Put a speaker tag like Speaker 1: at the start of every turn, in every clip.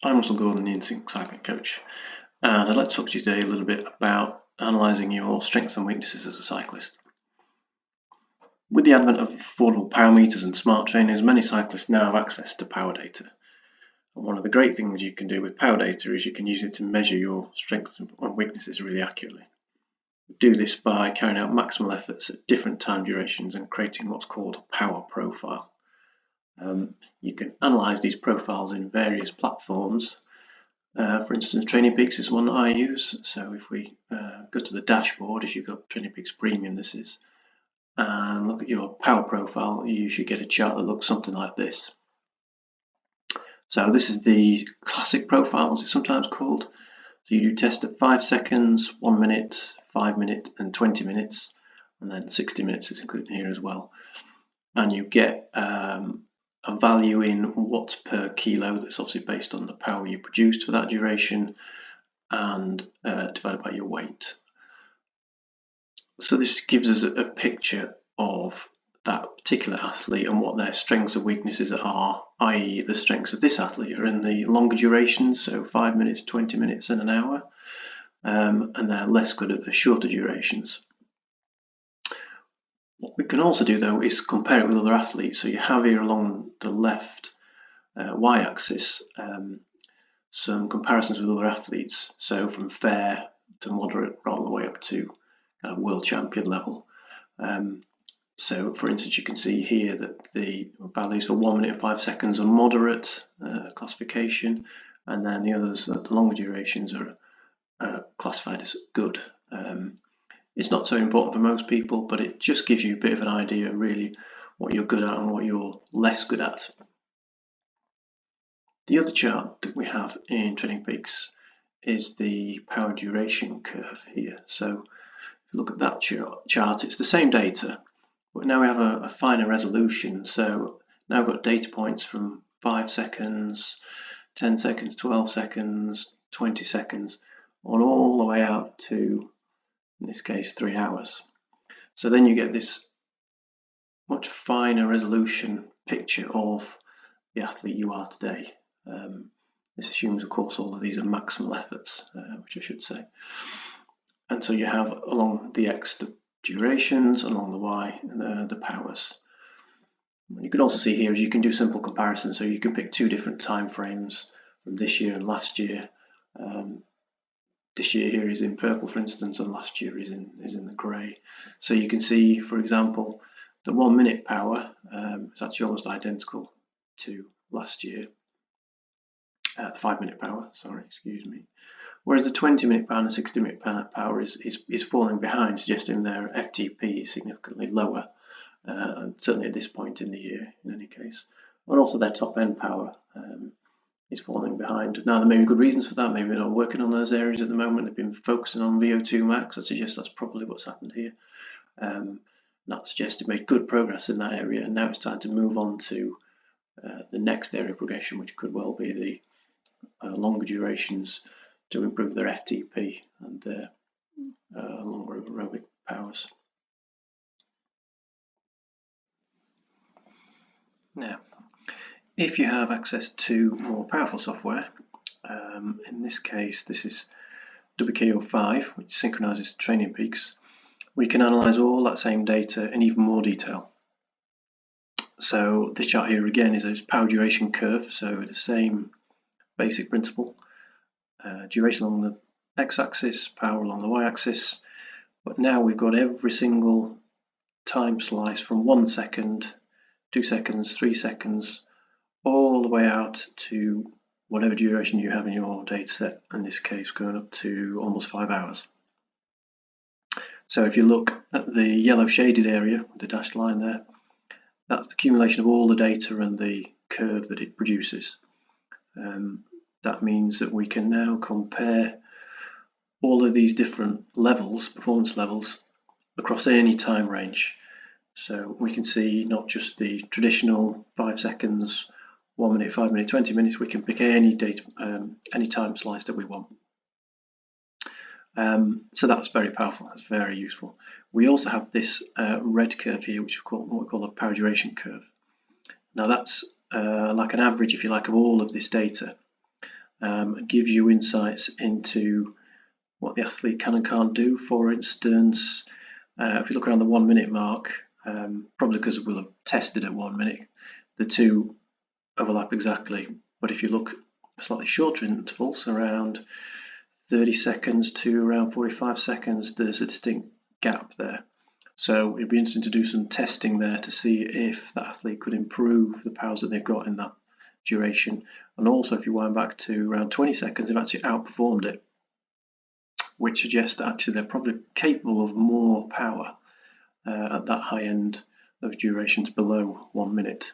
Speaker 1: I'm Russell Gordon, the Instinct Cycling Coach, and I'd like to talk to you today a little bit about analysing your strengths and weaknesses as a cyclist. With the advent of affordable power meters and smart trainers, many cyclists now have access to power data. And one of the great things you can do with power data is you can use it to measure your strengths and weaknesses really accurately. Do this by carrying out maximal efforts at different time durations and creating what's called a power profile. You can analyse these profiles in various platforms. For instance, TrainingPeaks is one that I use. So if we go to the dashboard, if you've got TrainingPeaks Premium, this is, and look at your power profile, you should get a chart that looks something like this. So this is the classic profile, as it's sometimes called. So you do test at 5 seconds, 1 minute, 5 minutes, and 20 minutes, and then 60 minutes is included here as well. And you get a value in watts per kilo that's obviously based on the power you produced for that duration and divided by your weight. So this gives us a picture of that particular athlete and what their strengths and weaknesses are, i.e. the strengths of this athlete are in the longer durations, so 5 minutes, 20 minutes and an hour, and they're less good at the shorter durations. What we can also do though is compare it with other athletes. So you have here along the left y-axis some comparisons with other athletes. So from fair to moderate right all the way up to world champion level. So for instance, you can see here that the values for 1 minute and 5 seconds are moderate classification, and then the others at the longer durations are classified as good. It's not so important for most people, but it just gives you a bit of an idea really what you're good at and what you're less good at. The other chart that we have in TrainingPeaks is the power duration curve here. So if you look at that chart, it's the same data, but now we have a finer resolution. So now we've got data points from 5 seconds, 10 seconds, 12 seconds, 20 seconds, on all the way out to, in this case, 3 hours. So then you get this much finer resolution picture of the athlete you are today. This assumes, of course, all of these are maximal efforts, which I should say. And so you have along the X the durations, along the Y the powers. You can also see here is you can do simple comparisons, so you can pick two different time frames from this year and last year. This year here is in purple, for instance, and last year is in the grey. So you can see, for example, the 1 minute power is actually almost identical to last year. The 5 minute power, sorry, excuse me. Whereas the 20 minute power and the 60 minute power is falling behind, suggesting their FTP is significantly lower, and certainly at this point in the year, in any case. And also their top end power is falling behind. Now there may be good reasons for that. Maybe they're not working on those areas at the moment. They've been focusing on VO2 max. I suggest that's probably what's happened here. That suggests they've made good progress in that area, and now it's time to move on to the next area of progression, which could well be the longer durations to improve their FTP and their longer aerobic powers. Now, if you have access to more powerful software, in this case this is WKO5, which synchronizes TrainingPeaks, we can analyze all that same data in even more detail. So this chart here again is a power duration curve, so the same basic principle. Duration along the x-axis, power along the y-axis, but now we've got every single time slice from 1 second, 2 seconds, 3 seconds, all the way out to whatever duration you have in your data set, in this case going up to almost 5 hours. So if you look at the yellow shaded area with the dashed line there, that's the accumulation of all the data and the curve that it produces. That means that we can now compare all of these different levels, performance levels, across any time range. So we can see not just the traditional 5 seconds, 1 minute, 5 minutes, 20 minutes. We can pick any data, any time slice that we want. So that's very powerful. That's very useful. We also have this red curve here, which what we call a power duration curve. Now that's like an average, if you like, of all of this data. It gives you insights into what the athlete can and can't do. For instance, if you look around the 1 minute mark, probably because we'll have tested at 1 minute, the two overlap exactly. But if you look at slightly shorter intervals, around 30 seconds to around 45 seconds, there's a distinct gap there. So it'd be interesting to do some testing there to see if that athlete could improve the powers that they've got in that duration. And also, if you wind back to around 20 seconds, they've actually outperformed it, which suggests that actually they're probably capable of more power at that high end of durations below 1 minute.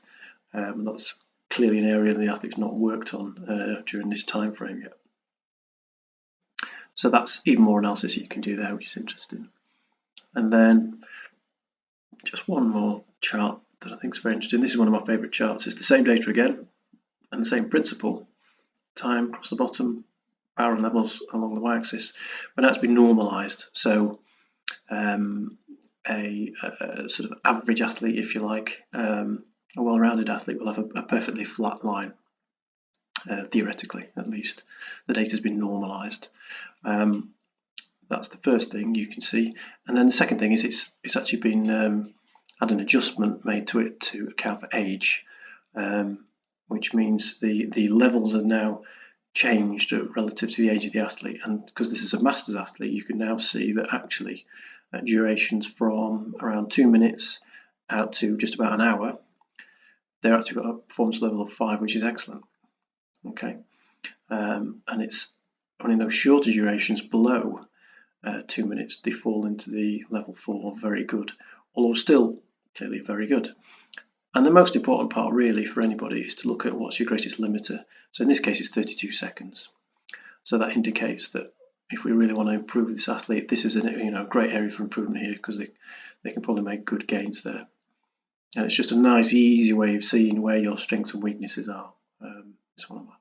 Speaker 1: That's clearly an area the athlete's not worked on during this time frame yet. So that's even more analysis you can do there, which is interesting. And then just one more chart that I think is very interesting. This is one of my favourite charts. It's the same data again and the same principle. Time across the bottom, power and levels along the y-axis, but now it's been normalised. So a sort of average athlete, if you like, a well-rounded athlete will have a perfectly flat line, theoretically at least. The data's been normalised. That's the first thing you can see, and then the second thing is it's actually been had an adjustment made to it to account for age, which means the levels are now changed relative to the age of the athlete. And because this is a masters athlete, you can now see that actually durations from around 2 minutes out to just about an hour, they're actually got a performance level of 5, which is excellent. Okay, and it's only in those shorter durations below 2 minutes they fall into the level 4, very good, although still clearly very good. And the most important part really for anybody is to look at what's your greatest limiter. So in this case it's 32 seconds. So that indicates that if we really want to improve this athlete, this is a great area for improvement here, because they can probably make good gains there. And it's just a nice easy way of seeing where your strengths and weaknesses are. It's one of my